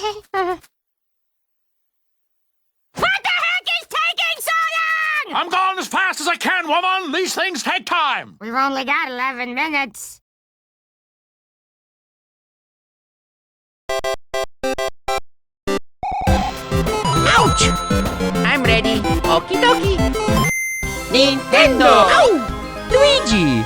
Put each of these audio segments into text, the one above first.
What the heck is taking so long? I'm going as fast as I can, woman! These things take time! We've only got 11 minutes. Ouch! I'm ready. Okie dokie. Nintendo! Ow! Luigi!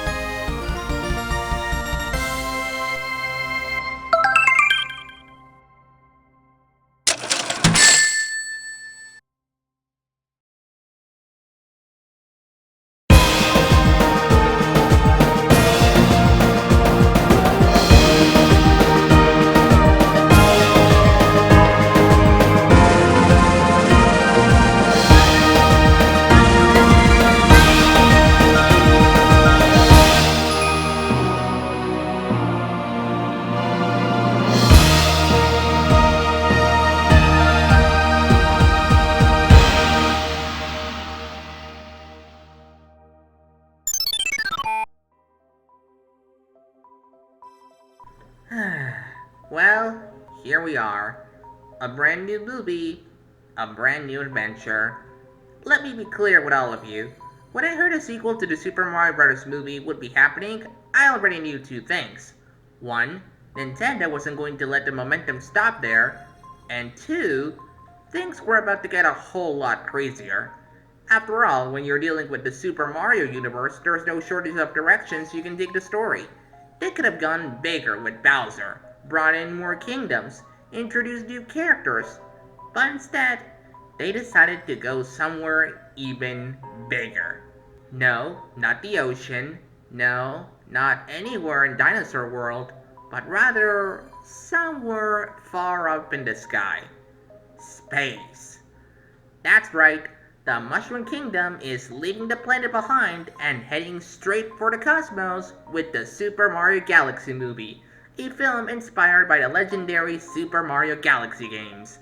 Well, here we are. A brand new movie, a brand new adventure. Let me be clear with all of you. When I heard a sequel to the Super Mario Bros. Movie would be happening, I already knew two things. One, Nintendo wasn't going to let the momentum stop there, and two, things were about to get a whole lot crazier. After all, when you're dealing with the Super Mario universe, there's no shortage of directions you can take the story. They could have gone bigger with Bowser, brought in more kingdoms, introduced new characters, but instead, they decided to go somewhere even bigger. No, not the ocean. No, not anywhere in Dinosaur World, but rather somewhere far up in the sky. Space. That's right, the Mushroom Kingdom is leaving the planet behind and heading straight for the cosmos with the Super Mario Galaxy movie, a film inspired by the legendary Super Mario Galaxy games.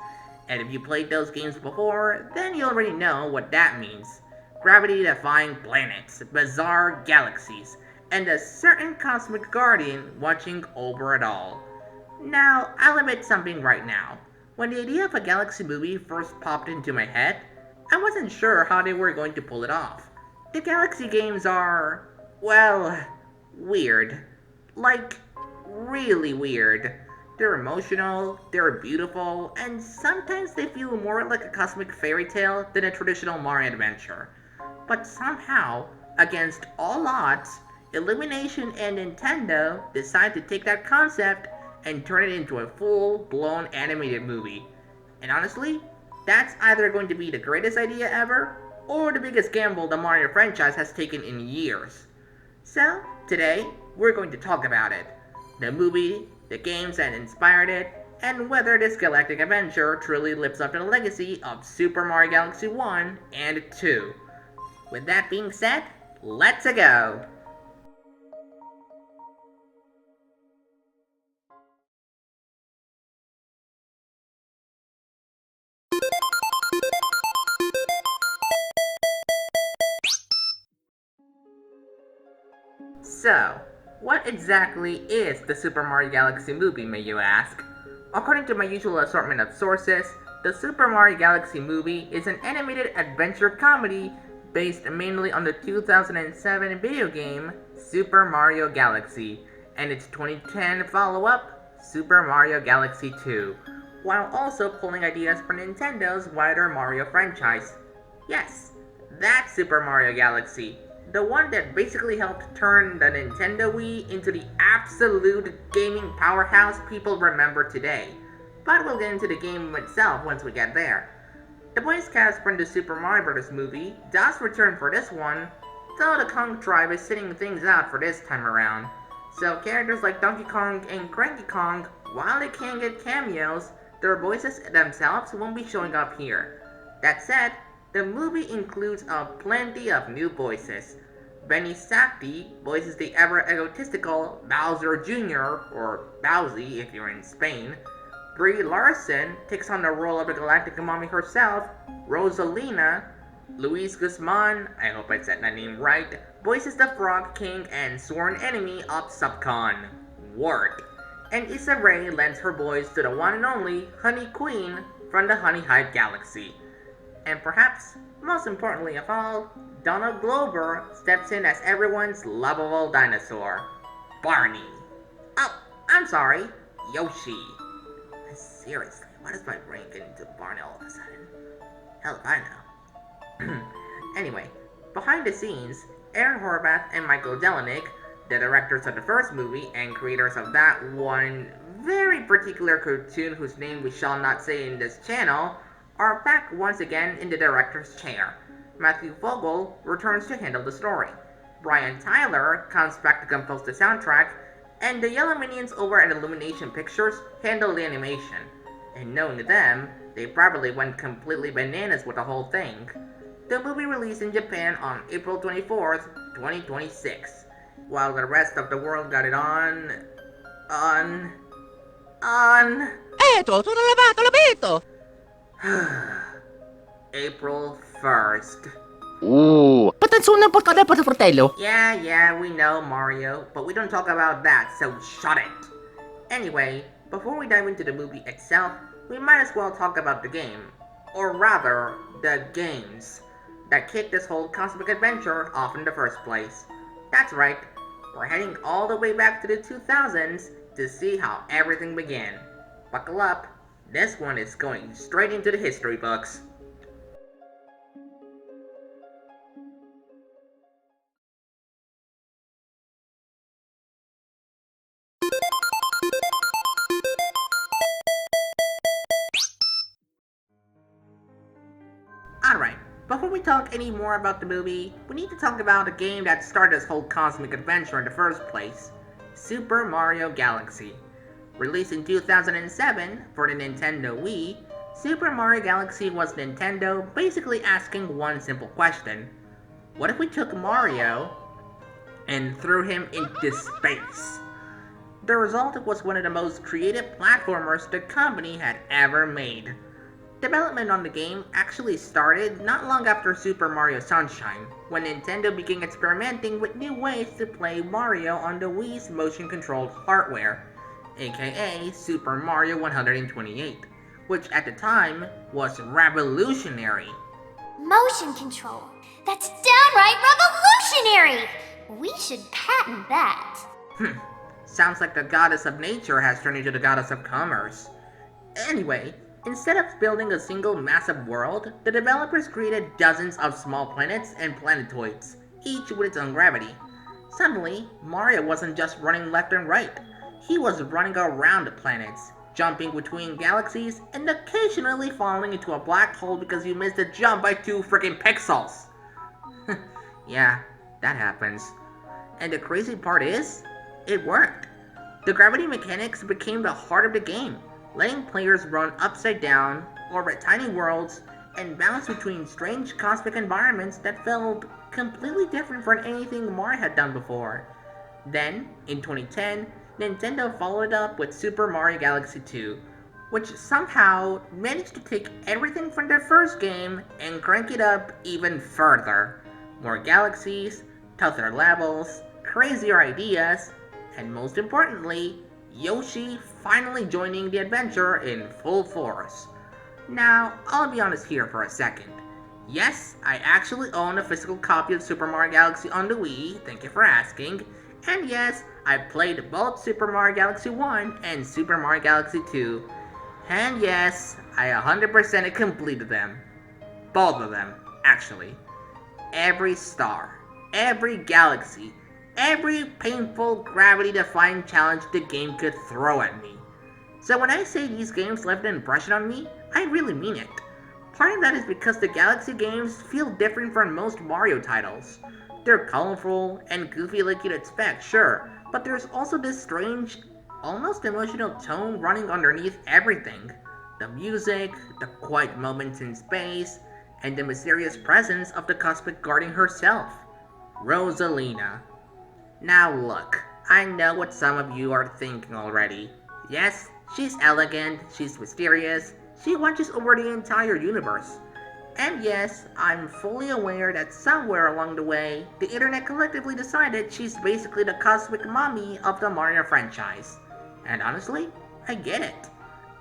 And if you played those games before, then you already know what that means. Gravity-defying planets, bizarre galaxies, and a certain cosmic guardian watching over it all. Now, I'll admit something right now. When the idea of a Galaxy movie first popped into my head, I wasn't sure how they were going to pull it off. The Galaxy games are, well, weird. Like, really weird. They're emotional, they're beautiful, and sometimes they feel more like a cosmic fairy tale than a traditional Mario adventure. But somehow, against all odds, Illumination and Nintendo decide to take that concept and turn it into a full-blown animated movie. And honestly, that's either going to be the greatest idea ever, or the biggest gamble the Mario franchise has taken in years. So, today, we're going to talk about it. The movie, the games that inspired it, and whether this galactic adventure truly lives up to the legacy of Super Mario Galaxy 1 and 2. With that being said, let's go! So, what exactly is the Super Mario Galaxy movie, may you ask? According to my usual assortment of sources, the Super Mario Galaxy movie is an animated adventure comedy based mainly on the 2007 video game Super Mario Galaxy and its 2010 follow-up, Super Mario Galaxy 2, while also pulling ideas from Nintendo's wider Mario franchise. Yes, that Super Mario Galaxy. The one that basically helped turn the Nintendo Wii into the absolute gaming powerhouse people remember today. But we'll get into the game itself once we get there. The voice cast from the Super Mario Bros. Movie does return for this one, though the Kong tribe is sitting things out for this time around. So characters like Donkey Kong and Cranky Kong, while they can get cameos, their voices themselves won't be showing up here. That said, the movie includes plenty of new voices. Benny Safdie voices the ever egotistical Bowser Jr., or Bowsy if you're in Spain. Brie Larson takes on the role of the Galactic Mommy herself, Rosalina. Luis Guzman, I hope I said that name right, voices the Frog King and sworn enemy of Subcon, Wart. and Issa Rae lends her voice to the one and only Honey Queen from the Honey Hive Galaxy. And perhaps, most importantly of all, Donald Glover steps in as everyone's lovable dinosaur, Barney. Oh, I'm sorry, Yoshi. Seriously, why does my brain get into Barney all of a sudden? Hell if I know. Anyway, behind the scenes, Aaron Horvath and Michael Jelenic, the directors of the first movie and creators of that one very particular cartoon whose name we shall not say in this channel, are back once again in the director's chair. Matthew Vogel returns to handle the story. Brian Tyler comes back to compose the soundtrack, and the Yellow Minions over at Illumination Pictures handle the animation. And knowing them, they probably went completely bananas with the whole thing. The movie released in Japan on April 24th, 2026, while the rest of the world got it on... Eto, tutto lavato, l'abito! April 1st. Patansunan po kada pa sa fratello. Yeah, we know, Mario, but we don't talk about that, so shut it. Anyway, before we dive into the movie itself, we might as well talk about the game. Or rather, the games that kicked this whole cosmic adventure off in the first place. That's right, we're heading all the way back to the 2000s to see how everything began. Buckle up, this one is going straight into the history books. Alright, before we talk any more about the movie, we need to talk about a game that started this whole cosmic adventure in the first place, Super Mario Galaxy. Released in 2007 for the Nintendo Wii, Super Mario Galaxy was Nintendo basically asking one simple question. What if we took Mario and threw him into space? The result was one of the most creative platformers the company had ever made. Development on the game actually started not long after Super Mario Sunshine, when Nintendo began experimenting with new ways to play Mario on the Wii's motion-controlled hardware, aka Super Mario 128, which at the time was revolutionary. Motion control. That's downright revolutionary! We should patent that. Sounds like the goddess of nature has turned into the goddess of commerce. Anyway, instead of building a single massive world, the developers created dozens of small planets and planetoids, each with its own gravity. Suddenly, Mario wasn't just running left and right. He was running around the planets, jumping between galaxies, and occasionally falling into a black hole because you missed a jump by 2 freaking pixels. Yeah, that happens. And the crazy part is, it worked. The gravity mechanics became the heart of the game, letting players run upside down, orbit tiny worlds, and bounce between strange cosmic environments that felt completely different from anything Mario had done before. Then, in 2010, Nintendo followed up with Super Mario Galaxy 2, which somehow managed to take everything from their first game and crank it up even further. More galaxies, tougher levels, crazier ideas, and most importantly, Yoshi finally joining the adventure in full force. Now, I'll be honest here for a second. Yes, I actually own a physical copy of Super Mario Galaxy on the Wii, thank you for asking. And yes, I played both Super Mario Galaxy 1 and Super Mario Galaxy 2. And yes, I 100% completed them. Both of them, actually. Every star, every galaxy, every painful gravity-defying challenge the game could throw at me. So when I say these games left an impression on me, I really mean it. Part of that is because the Galaxy games feel different from most Mario titles. They're colorful and goofy like you'd expect, sure, but there's also this strange, almost emotional tone running underneath everything. The music, the quiet moments in space, and the mysterious presence of the Cosmic Guardian herself, Rosalina. Now look, I know what some of you are thinking already. Yes, she's elegant, she's mysterious, she watches over the entire universe. And yes, I'm fully aware that somewhere along the way, the internet collectively decided she's basically the cosmic mommy of the Mario franchise. And honestly, I get it.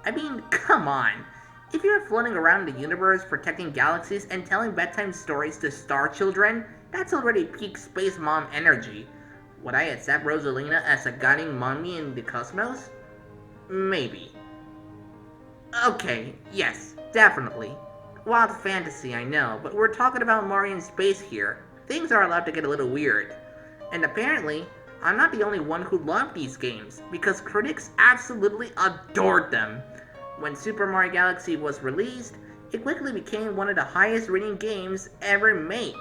I mean, come on. If you're floating around the universe protecting galaxies and telling bedtime stories to star children, that's already peak space mom energy. Would I accept Rosalina as a guiding mommy in the cosmos? Maybe. Okay, yes, definitely. Wild fantasy, I know, but we're talking about Mario in space here. Things are allowed to get a little weird. And apparently, I'm not the only one who loved these games, because critics absolutely adored them. When Super Mario Galaxy was released, it quickly became one of the highest rating games ever made,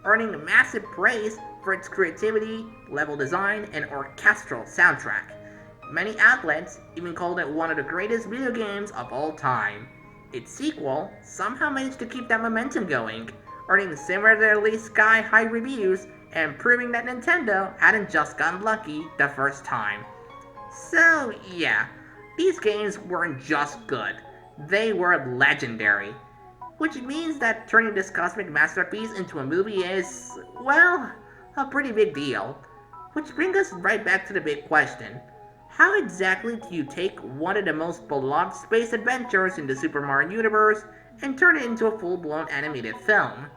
earning massive praise for its creativity, level design, and orchestral soundtrack. Many outlets even called it one of the greatest video games of all time. Its sequel somehow managed to keep that momentum going, earning similarly sky-high reviews and proving that Nintendo hadn't just gotten lucky the first time. So yeah, these games weren't just good, they were legendary. Which means that turning this cosmic masterpiece into a movie is, well, a pretty big deal. Which brings us right back to the big question. How exactly do you take one of the most beloved space adventures in the Super Mario universe and turn it into a full-blown animated film?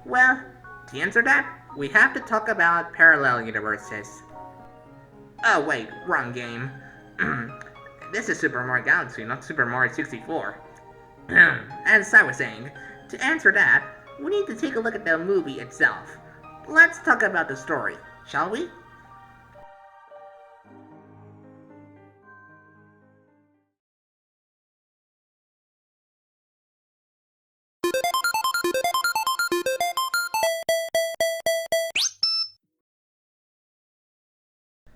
Well, to answer that, we have to talk about parallel universes. Oh wait, wrong game. This is Super Mario Galaxy, not Super Mario 64. As I was saying, to answer that, we need to take a look at the movie itself. Let's talk about the story, shall we?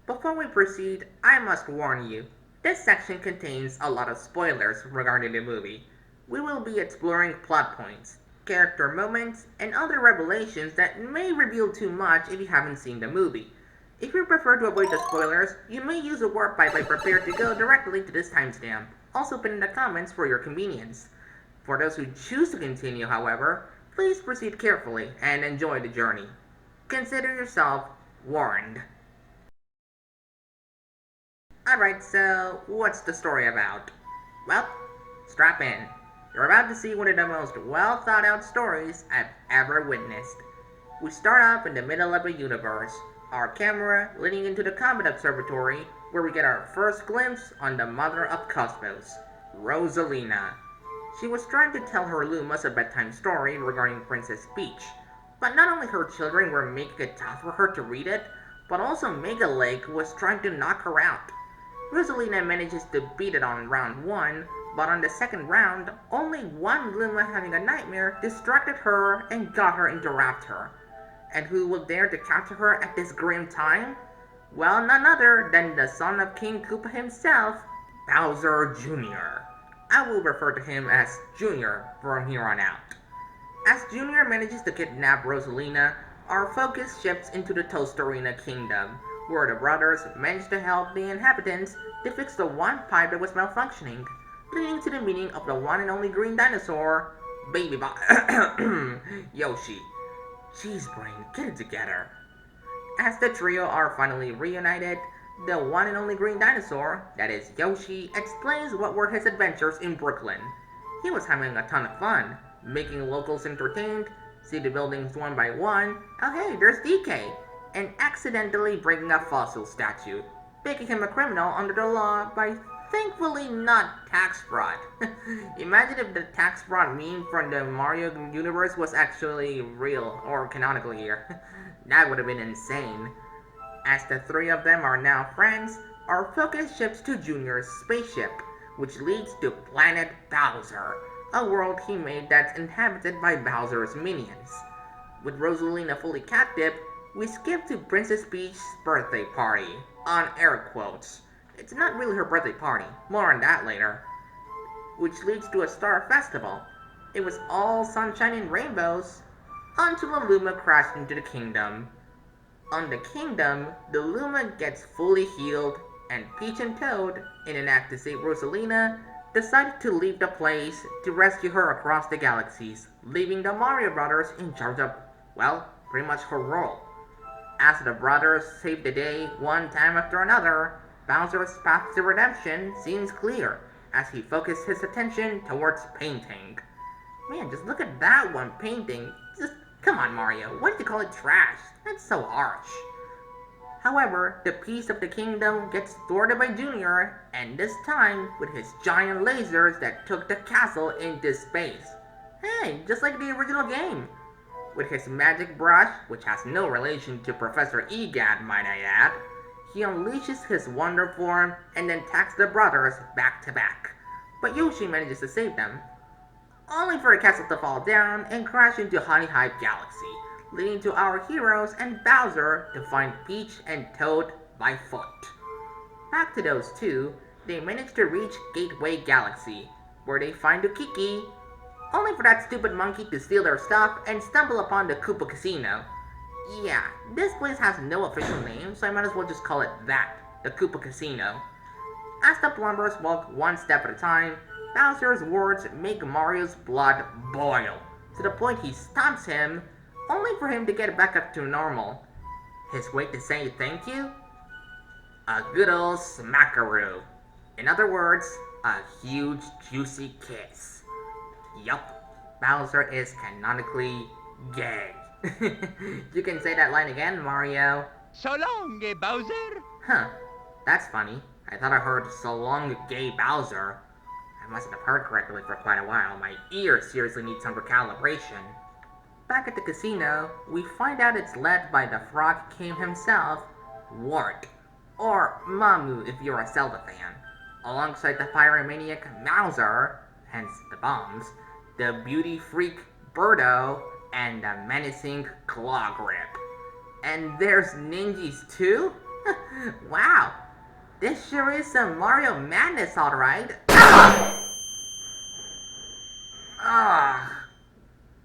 Before we proceed, I must warn you, this section contains a lot of spoilers regarding the movie. We will be exploring plot points, character moments, and other revelations that may reveal too much if you haven't seen the movie. If you prefer to avoid the spoilers, you may use a warp pipe by prepared to go directly to this timestamp, also pinned in the comments for your convenience. For those who choose to continue, however, please proceed carefully and enjoy the journey. Consider yourself warned. Alright, so what's the story about? Well, strap in. You're about to see one of the most well thought out stories I've ever witnessed. We start off in the middle of a universe, our camera leading into the Comet Observatory, where we get our first glimpse on the mother of Cosmos, Rosalina. She was trying to tell her Lumas a bedtime story regarding Princess Peach, but not only her children were making it tough for her to read it, but also Mega Lake was trying to knock her out. Rosalina manages to beat it on round 1, but on the second round, only one Luma having a nightmare distracted her and got her into Raptor. And who will dare to capture her at this grim time? Well, none other than the son of King Koopa himself, Bowser Jr. I will refer to him as Jr. from here on out. As Jr. manages to kidnap Rosalina, our focus shifts into the Tostarena Kingdom, where the brothers managed to help the inhabitants to fix the one pipe that was malfunctioning, leading to the meeting of the one and only green dinosaur, Yoshi. Jeez, brain, get it together. As the trio are finally reunited, the one and only green dinosaur, that is Yoshi, explains what were his adventures in Brooklyn. He was having a ton of fun, making locals entertained, city buildings one by one, oh hey, there's DK, and accidentally breaking a fossil statue, making him a criminal under the law by thankfully not tax fraud. Imagine if the tax fraud meme from the Mario universe was actually real, or canonical here. That would have been insane. As the three of them are now friends, our focus shifts to Junior's spaceship, which leads to Planet Bowser, a world he made that's inhabited by Bowser's minions. With Rosalina fully captive, we skip to Princess Peach's birthday party, on air quotes. It's not really her birthday party, more on that later. Which leads to a star festival. It was all sunshine and rainbows, until a Luma crashed into the kingdom. On the kingdom, the Luma gets fully healed, and Peach and Toad, in an act to save Rosalina, decide to leave the place to rescue her across the galaxies, leaving the Mario Brothers in charge of, well, pretty much her role. As the brothers save the day one time after another, Bowser's path to redemption seems clear as he focused his attention towards painting. Man, just look at that one painting. Just, come on Mario, why did you call it trash? That's so harsh. However, the piece of the kingdom gets thwarted by Junior, and this time with his giant lasers that took the castle into space. Hey, just like the original game. With his magic brush, which has no relation to Professor EGAD might I add, he unleashes his wonder form and then attacks the brothers back to back. But Yoshi manages to save them, only for the castle to fall down and crash into Honey Hive Galaxy, leading to our heroes and Bowser to find Peach and Toad by foot. Back to those two, they manage to reach Gateway Galaxy, where they find Ukiki, only for that stupid monkey to steal their stuff and stumble upon the Koopa Casino. Yeah, this place has no official name, so I might as well just call it that, the Koopa Casino. As the plumbers walk one step at a time, Bowser's words make Mario's blood boil, to the point he stomps him, only for him to get back up to normal. His way to say thank you? A good old smackaroo. In other words, a huge juicy kiss. Yup, Bowser is canonically gay. You can say that line again, Mario. So long, gay Bowser. Huh, that's funny. I thought I heard so long, gay Bowser. I mustn't have heard correctly for quite a while. My ears seriously need some recalibration. Back at the casino, we find out it's led by the Frog King himself, Wart, or Mamu if you're a Zelda fan, alongside the pyromaniac Mauser, hence the bombs, the beauty freak Birdo, and the menacing Claw Grip. And there's ninjas too? Wow, this sure is some Mario madness alright.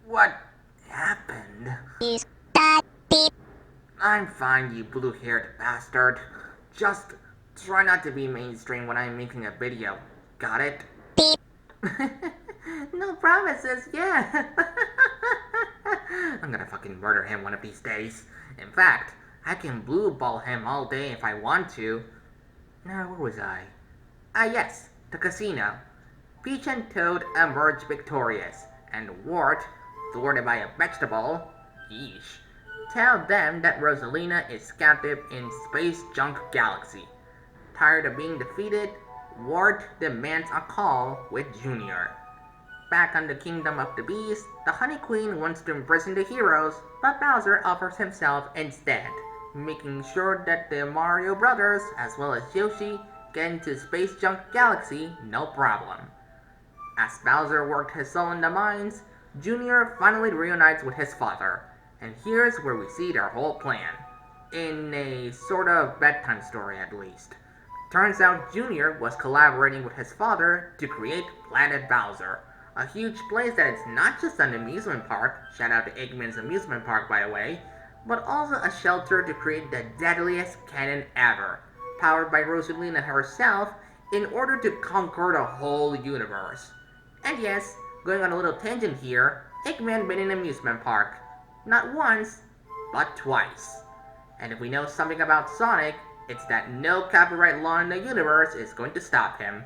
What happened? I'm fine, you blue-haired bastard. Just try not to be mainstream when I'm making a video. Got it? No promises, yeah. I'm gonna fucking murder him one of these days. In fact, I can blue ball him all day if I want to. Now, where was I? Yes, the casino. Peach and Toad emerge victorious, and Wart, thwarted by a vegetable, yeesh, tell them that Rosalina is captive in Space Junk Galaxy. Tired of being defeated, Wart demands a call with Junior. Back on the Kingdom of the Beast, the Honey Queen wants to imprison the heroes, but Bowser offers himself instead, making sure that the Mario brothers, as well as Yoshi, get into Space Junk Galaxy no problem. As Bowser worked his soul in the mines, Junior finally reunites with his father, and here's where we see their whole plan. In a sort of bedtime story at least. Turns out Junior was collaborating with his father to create Planet Bowser, a huge place that is not just an amusement park, shout out to Eggman's amusement park by the way, but also a shelter to create the deadliest cannon ever, powered by Rosalina herself in order to conquer the whole universe. And yes, going on a little tangent here, Eggman been in an amusement park. Not once, but twice. And if we know something about Sonic, it's that no copyright law in the universe is going to stop him.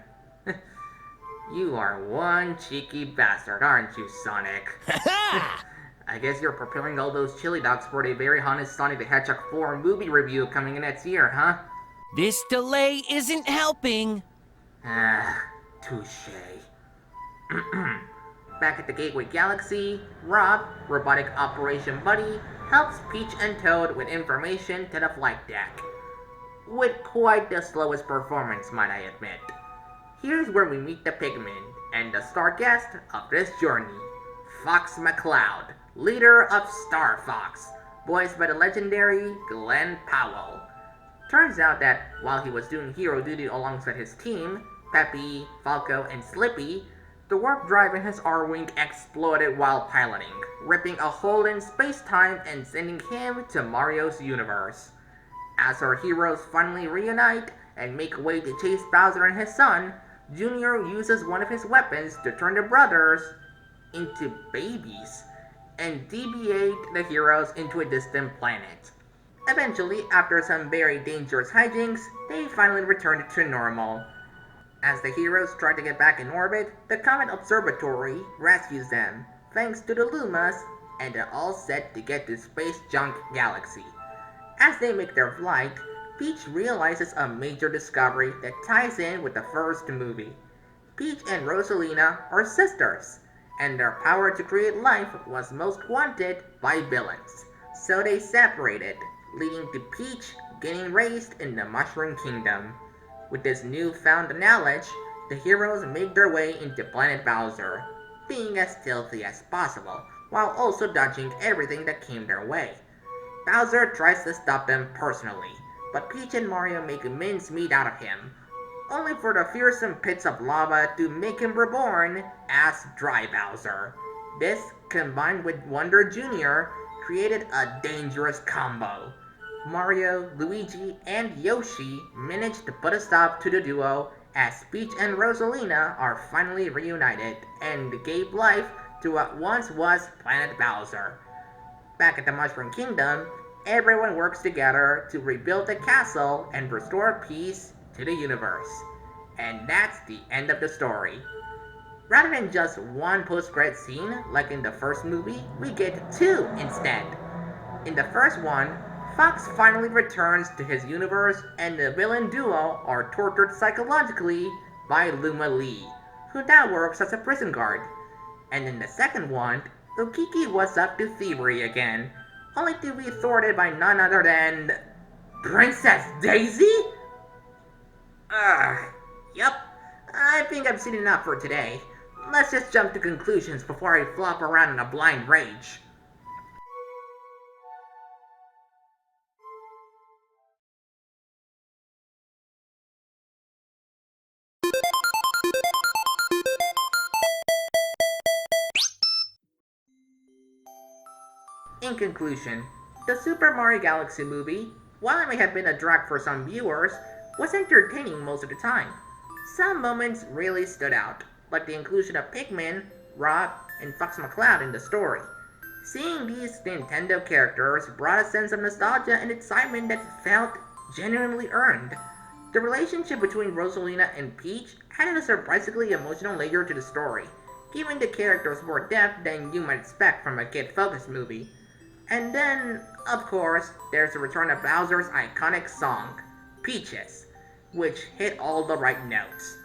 You are one cheeky bastard, aren't you, Sonic? I guess you're preparing all those chili dogs for the very honest Sonic the Hedgehog 4 movie review coming in next year, huh? This delay isn't helping. Touche. Back at the Gateway Galaxy, Rob, robotic operation buddy, helps Peach and Toad with information to the flight deck. With quite the slowest performance, might I admit. Here's where we meet the Pigmen, and the star guest of this journey, Fox McCloud, leader of Star Fox, voiced by the legendary Glenn Powell. Turns out that while he was doing hero duty alongside his team, Peppy, Falco, and Slippy, the warp drive in his R-Wing exploded while piloting, ripping a hole in space-time and sending him to Mario's universe. As our heroes finally reunite and make way to chase Bowser and his son, Junior uses one of his weapons to turn the brothers into babies and deviate the heroes into a distant planet. Eventually, after some very dangerous hijinks, they finally returned to normal. As the heroes try to get back in orbit, the Comet Observatory rescues them, thanks to the Lumas, and they're all set to get to Space Junk Galaxy. As they make their flight, Peach realizes a major discovery that ties in with the first movie. Peach and Rosalina are sisters, and their power to create life was most wanted by villains. So they separated, leading to Peach getting raised in the Mushroom Kingdom. With this newfound knowledge, the heroes make their way into Planet Bowser, being as stealthy as possible, while also dodging everything that came their way. Bowser tries to stop them personally, but Peach and Mario make mincemeat out of him, only for the fearsome pits of lava to make him reborn as Dry Bowser. This, combined with Wonder Jr., created a dangerous combo. Mario, Luigi, and Yoshi managed to put a stop to the duo as Peach and Rosalina are finally reunited and gave life to what once was Planet Bowser. Back at the Mushroom Kingdom, everyone works together to rebuild the castle and restore peace to the universe. And that's the end of the story. Rather than just one post-credit scene like in the first movie, we get two instead. In the first one, Fox finally returns to his universe and the villain duo are tortured psychologically by Luma Lee, who now works as a prison guard. And in the second one, Ukiki was up to thievery again, only to be thwarted by none other than Princess Daisy? Yup. I think I've seen enough for today. Let's just jump to conclusions before I flop around in a blind rage. In conclusion, the Super Mario Galaxy movie, while it may have been a drag for some viewers, was entertaining most of the time. Some moments really stood out, like the inclusion of Pikmin, Rock, and Fox McCloud in the story. Seeing these Nintendo characters brought a sense of nostalgia and excitement that felt genuinely earned. The relationship between Rosalina and Peach added a surprisingly emotional layer to the story, giving the characters more depth than you might expect from a kid-focused movie. And then, of course, there's the return of Bowser's iconic song, Peaches, which hit all the right notes.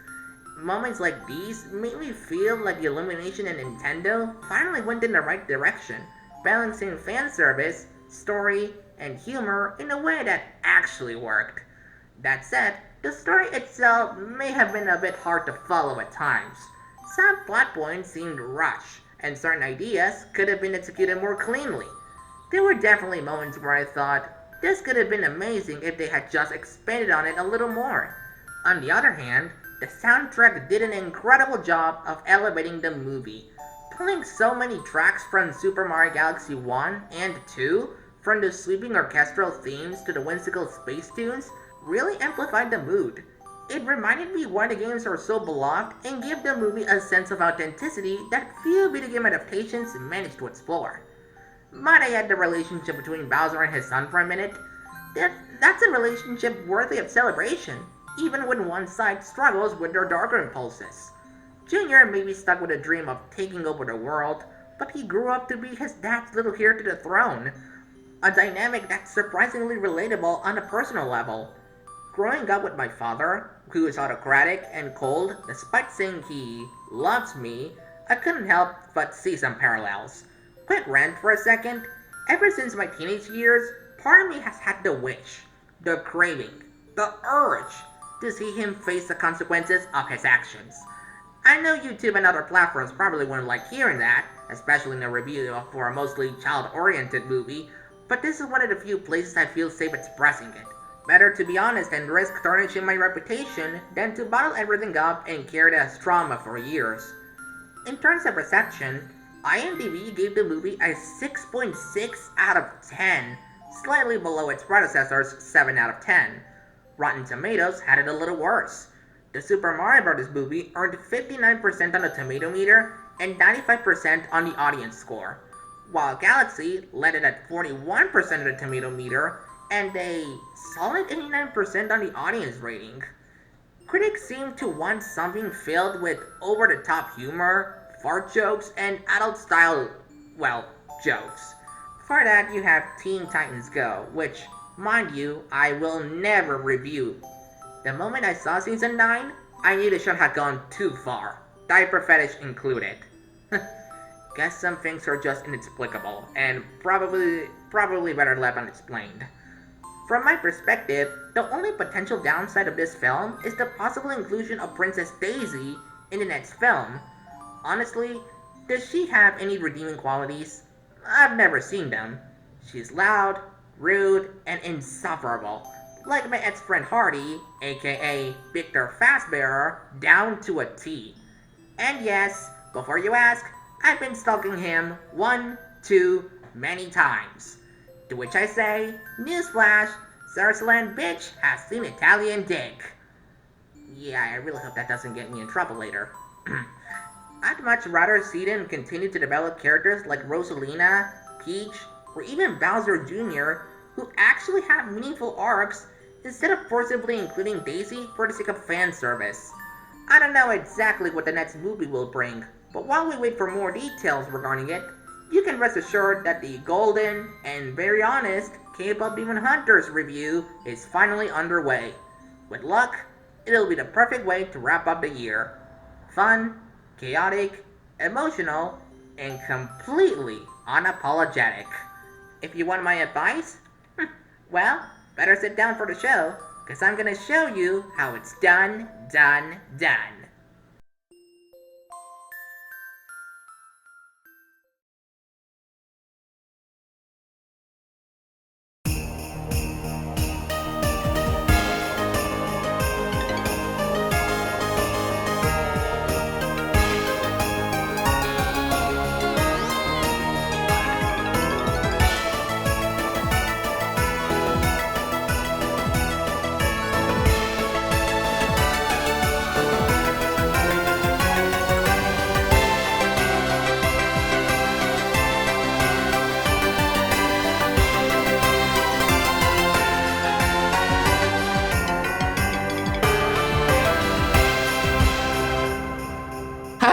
Moments like these made me feel like Illumination and Nintendo finally went in the right direction, balancing fan service, story, and humor in a way that actually worked. That said, the story itself may have been a bit hard to follow at times. Some plot points seemed rushed, and certain ideas could have been executed more cleanly. There were definitely moments where I thought, this could have been amazing if they had just expanded on it a little more. On the other hand, the soundtrack did an incredible job of elevating the movie. Pulling so many tracks from Super Mario Galaxy 1 and 2, from the sweeping orchestral themes to the whimsical space tunes, really amplified the mood. It reminded me why the games are so beloved and gave the movie a sense of authenticity that few video game adaptations managed to explore. Might I add the relationship between Bowser and his son for a minute? That's a relationship worthy of celebration, even when one side struggles with their darker impulses. Junior may be stuck with a dream of taking over the world, but he grew up to be his dad's little heir to the throne. A dynamic that's surprisingly relatable on a personal level. Growing up with my father, who is autocratic and cold despite saying he loves me, I couldn't help but see some parallels. Quick rant for a second. Ever since my teenage years, part of me has had the wish, the craving, the urge to see him face the consequences of his actions. I know YouTube and other platforms probably wouldn't like hearing that, especially in a review for a mostly child-oriented movie, but this is one of the few places I feel safe expressing it. Better to be honest and risk tarnishing my reputation than to bottle everything up and carry it as trauma for years. In terms of reception, IMDb gave the movie a 6.6 out of 10, slightly below its predecessor's 7 out of 10. Rotten Tomatoes had it a little worse. The Super Mario Bros. Movie earned 59% on the tomato meter and 95% on the audience score, while Galaxy led it at 41% of the tomato meter and a solid 89% on the audience rating. Critics seem to want something filled with over-the-top humor, fart jokes, and adult-style, well, jokes. For that, you have Teen Titans Go, which, mind you, I will never review. The moment I saw Season 9, I knew the show had gone too far, diaper fetish included. Guess some things are just inexplicable, and probably better left unexplained. From my perspective, the only potential downside of this film is the possible inclusion of Princess Daisy in the next film. Honestly, does she have any redeeming qualities? I've never seen them. She's loud, rude, and insufferable, like my ex-friend Hardy, aka Victor Fastbearer, down to a T. And yes, before you ask, I've been stalking him many times. To which I say, newsflash, Sarsaland bitch has seen Italian dick. Yeah, I really hope that doesn't get me in trouble later. I'd much rather see them continue to develop characters like Rosalina, Peach, or even Bowser Jr., who actually have meaningful arcs, instead of forcibly including Daisy for the sake of fan service. I don't know exactly what the next movie will bring, but while we wait for more details regarding it, you can rest assured that the golden and very honest K-pop Demon Hunters review is finally underway. With luck, it'll be the perfect way to wrap up the year. Fun, chaotic, emotional, and completely unapologetic. If you want my advice, well, better sit down for the show, because I'm gonna show you how it's done.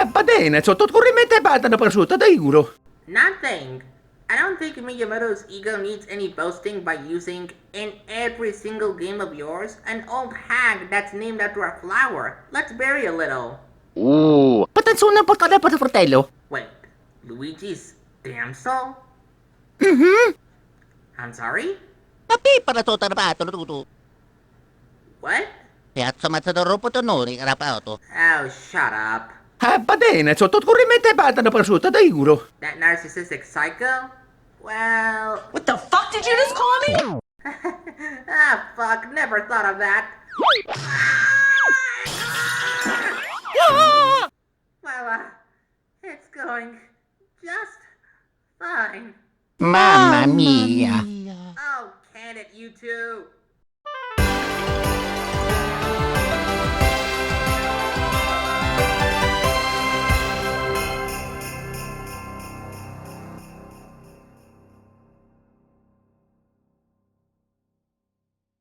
Va bene, sotto corrimente bada na prosciutto da euro. Nothing. I don't think Miyamoto's ego needs any boasting by using, in every single game of yours, an old hag that's named after a flower. Let's bury a little. Patansunan po kada pa sa fratello. Wait, Luigi's damsel? Mhm. I'm sorry? Tapi para to tarbato tutu. What? Kaya sa ropo to no, ring arapato. Oh, shut up. Va bene, sotto corrimente bada na prosciutto da euro. That narcissistic psycho? Well... What the fuck did you just call me? Ah, fuck, never thought of that. Well, it's going just fine. Mamma mia. Oh, can it, you two?